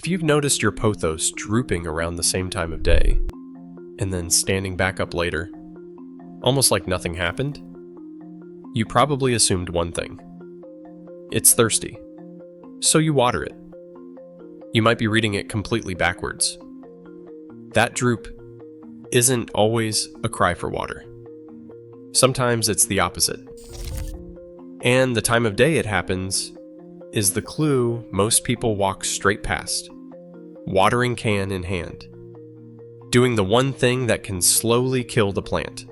If you've noticed your pothos drooping around the same time of day, and then standing back up later, almost like nothing happened, you probably assumed one thing. It's thirsty, so you water it. You might be reading it completely backwards. That droop isn't always a cry for water. Sometimes it's the opposite. And the time of day it happens is the clue most people walk straight past, watering can in hand, doing the one thing that can slowly kill the plant.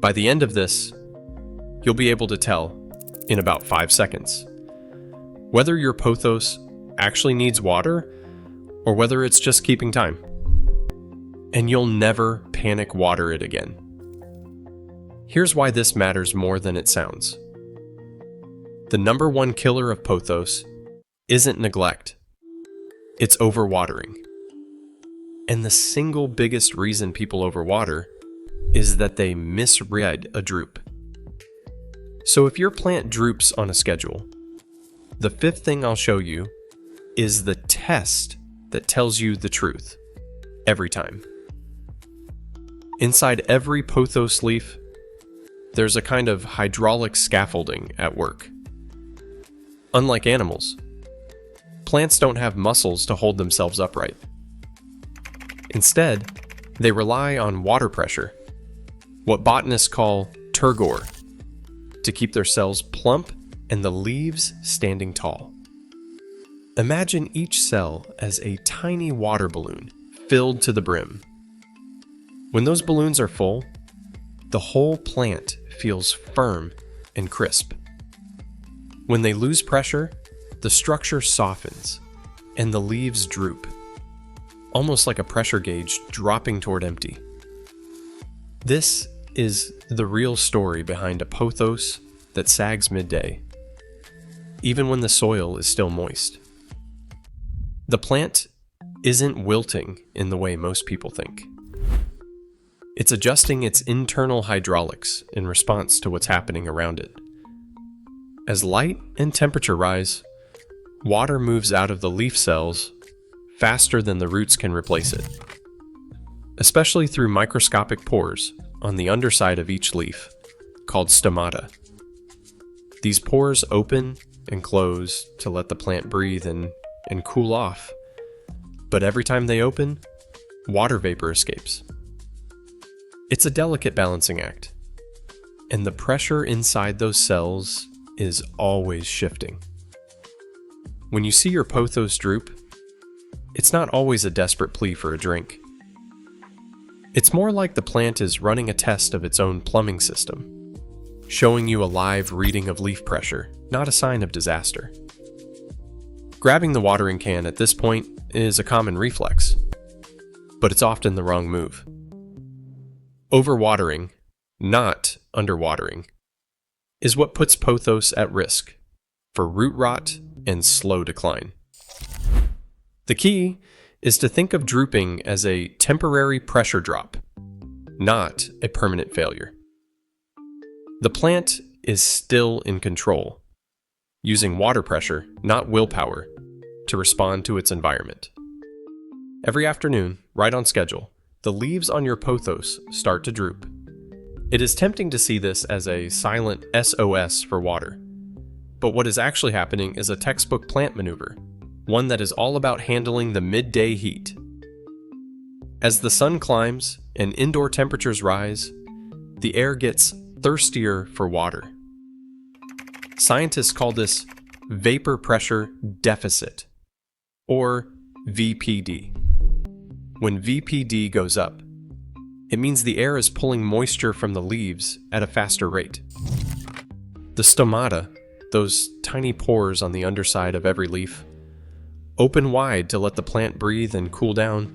By the end of this, you'll be able to tell, in about 5 seconds, whether your pothos actually needs water or whether it's just keeping time. And you'll never panic water it again. Here's why this matters more than it sounds. The number one killer of pothos isn't neglect. It's overwatering. And the single biggest reason people overwater is that they misread a droop. So if your plant droops on a schedule, the fifth thing I'll show you is the test that tells you the truth every time. Inside every pothos leaf, there's a kind of hydraulic scaffolding at work. Unlike animals, plants don't have muscles to hold themselves upright. Instead, they rely on water pressure, what botanists call turgor, to keep their cells plump and the leaves standing tall. Imagine each cell as a tiny water balloon filled to the brim. When those balloons are full, the whole plant feels firm and crisp. When they lose pressure, the structure softens and the leaves droop, almost like a pressure gauge dropping toward empty. This is the real story behind a pothos that sags midday, even when the soil is still moist. The plant isn't wilting in the way most people think. It's adjusting its internal hydraulics in response to what's happening around it. As light and temperature rise, water moves out of the leaf cells faster than the roots can replace it, especially through microscopic pores on the underside of each leaf, called stomata. These pores open and close to let the plant breathe and cool off, but every time they open, water vapor escapes. It's a delicate balancing act, and the pressure inside those cells is always shifting. When you see your pothos droop, it's not always a desperate plea for a drink. It's more like the plant is running a test of its own plumbing system, showing you a live reading of leaf pressure, not a sign of disaster. Grabbing the watering can at this point is a common reflex, but it's often the wrong move. Overwatering, not underwatering, is what puts pothos at risk for root rot and slow decline. The key is to think of drooping as a temporary pressure drop, not a permanent failure. The plant is still in control, using water pressure, not willpower, to respond to its environment. Every afternoon, right on schedule, the leaves on your pothos start to droop. It is tempting to see this as a silent SOS for water, but what is actually happening is a textbook plant maneuver, one that is all about handling the midday heat. As the sun climbs and indoor temperatures rise, the air gets thirstier for water. Scientists call this vapor pressure deficit, or VPD. When VPD goes up, it means the air is pulling moisture from the leaves at a faster rate. The stomata, those tiny pores on the underside of every leaf, open wide to let the plant breathe and cool down,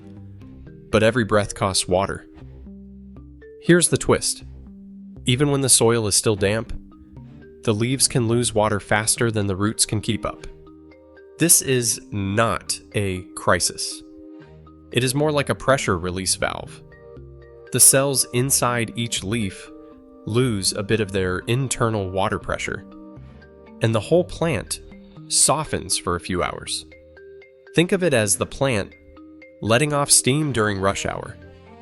but every breath costs water. Here's the twist. Even when the soil is still damp, the leaves can lose water faster than the roots can keep up. This is not a crisis. It is more like a pressure release valve. The cells inside each leaf lose a bit of their internal water pressure, and the whole plant softens for a few hours. Think of it as the plant letting off steam during rush hour,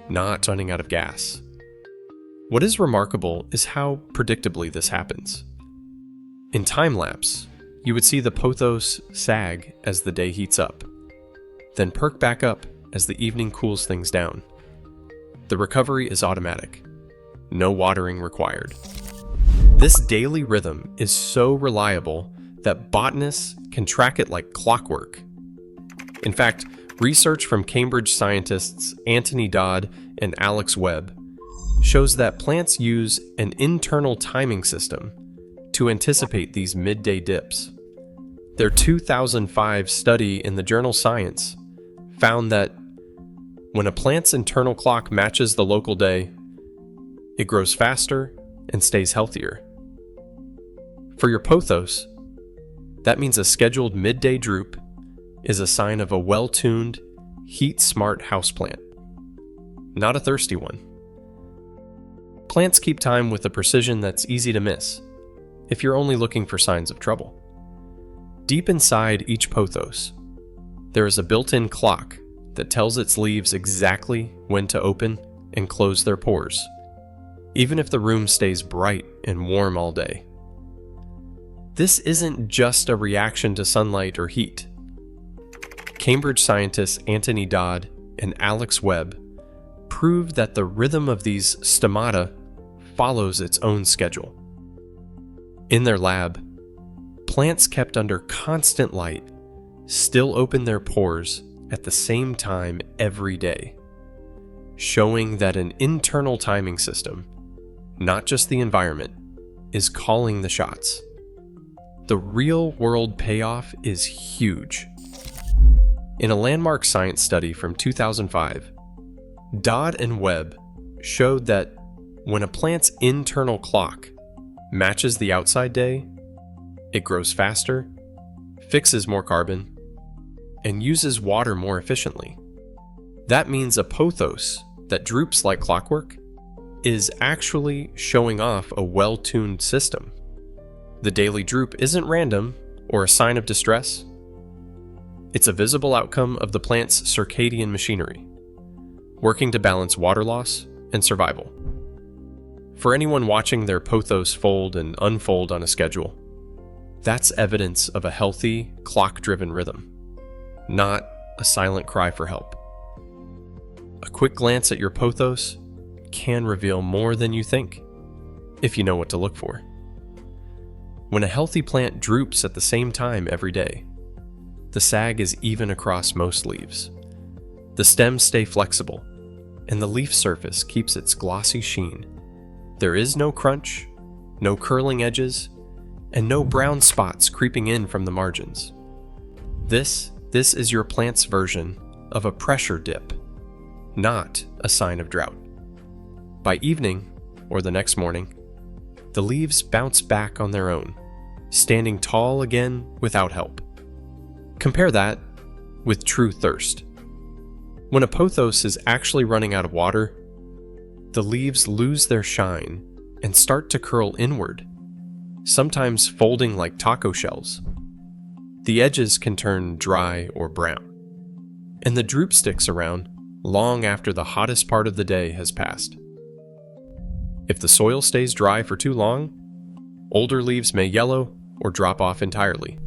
not running out of gas. What is remarkable is how predictably this happens. In time-lapse, you would see the pothos sag as the day heats up, then perk back up as the evening cools things down. The recovery is automatic. No watering required. This daily rhythm is so reliable that botanists can track it like clockwork. In fact, research from Cambridge scientists Anthony Dodd and Alex Webb shows that plants use an internal timing system to anticipate these midday dips. Their 2005 study in the journal Science found that when a plant's internal clock matches the local day, it grows faster and stays healthier. For your pothos, that means a scheduled midday droop is a sign of a well-tuned, heat-smart houseplant, not a thirsty one. Plants keep time with a precision that's easy to miss if you're only looking for signs of trouble. Deep inside each pothos, there is a built-in clock that tells its leaves exactly when to open and close their pores, even if the room stays bright and warm all day. This isn't just a reaction to sunlight or heat. Cambridge scientists Anthony Dodd and Alex Webb proved that the rhythm of these stomata follows its own schedule. In their lab, plants kept under constant light still open their pores at the same time every day, showing that an internal timing system, not just the environment, is calling the shots. The real-world payoff is huge. In a landmark science study from 2005, Dodd and Webb showed that when a plant's internal clock matches the outside day, it grows faster, fixes more carbon, and uses water more efficiently. That means a pothos that droops like clockwork is actually showing off a well-tuned system. The daily droop isn't random or a sign of distress. It's a visible outcome of the plant's circadian machinery, working to balance water loss and survival. For anyone watching their pothos fold and unfold on a schedule, that's evidence of a healthy, clock-driven rhythm, not a silent cry for help. A quick glance at your pothos can reveal more than you think, if you know what to look for. When a healthy plant droops at the same time every day, the sag is even across most leaves. The stems stay flexible, and the leaf surface keeps its glossy sheen. There is no crunch, no curling edges, and no brown spots creeping in from the margins. This is your plant's version of a pressure dip, not a sign of drought. By evening, or the next morning, the leaves bounce back on their own, standing tall again without help. Compare that with true thirst. When a pothos is actually running out of water, the leaves lose their shine and start to curl inward, sometimes folding like taco shells. The edges can turn dry or brown, and the droop sticks around long after the hottest part of the day has passed. If the soil stays dry for too long, older leaves may yellow or drop off entirely.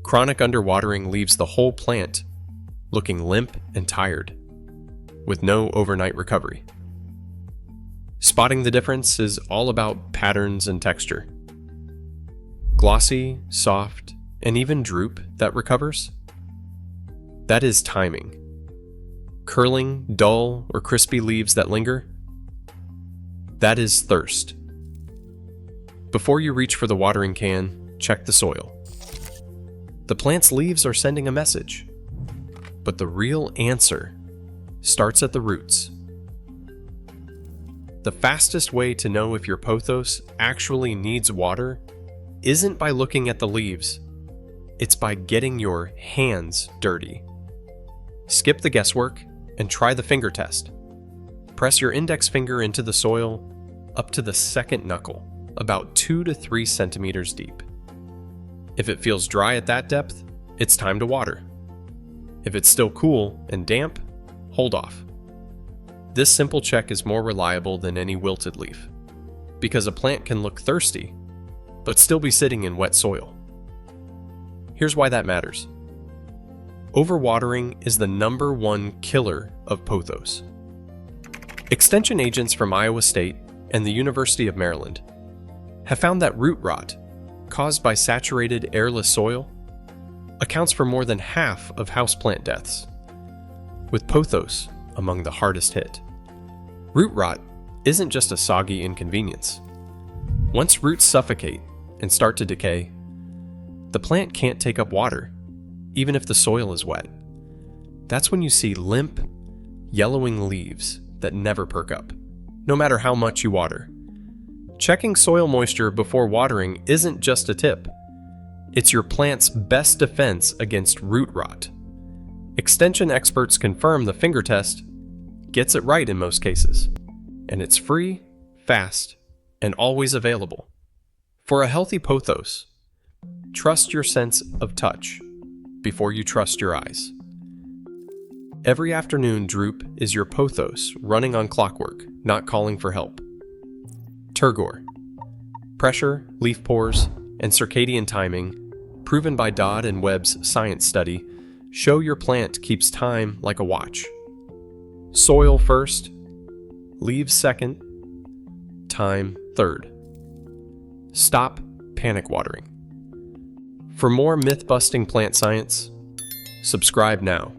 Chronic underwatering leaves the whole plant looking limp and tired, with no overnight recovery. Spotting the difference is all about patterns and texture. Glossy, soft, and even droop that recovers? That is timing. Curling, dull, or crispy leaves that linger? That is thirst. Before you reach for the watering can, check the soil. The plant's leaves are sending a message, but the real answer starts at the roots. The fastest way to know if your pothos actually needs water isn't by looking at the leaves. It's by getting your hands dirty. Skip the guesswork and try the finger test. Press your index finger into the soil up to the second knuckle, about 2 to 3 centimeters deep. If it feels dry at that depth, it's time to water. If it's still cool and damp, hold off. This simple check is more reliable than any wilted leaf, because a plant can look thirsty, but still be sitting in wet soil. Here's why that matters. Overwatering is the #1 killer of pothos. Extension agents from Iowa State and the University of Maryland have found that root rot, caused by saturated airless soil, accounts for more than half of houseplant deaths, with pothos among the hardest hit. Root rot isn't just a soggy inconvenience. Once roots suffocate and start to decay, the plant can't take up water, even if the soil is wet. That's when you see limp, yellowing leaves that never perk up, no matter how much you water. Checking soil moisture before watering isn't just a tip. It's your plant's best defense against root rot. Extension experts confirm the finger test gets it right in most cases, and it's free, fast, and always available. For a healthy pothos, trust your sense of touch before you trust your eyes. Every afternoon, Droop is your pothos running on clockwork, not calling for help. Turgor. Pressure, leaf pores, and circadian timing, proven by Dodd and Webb's science study, show your plant keeps time like a watch. Soil first, leaves second, time third. Stop panic watering. For more myth-busting plant science, subscribe now.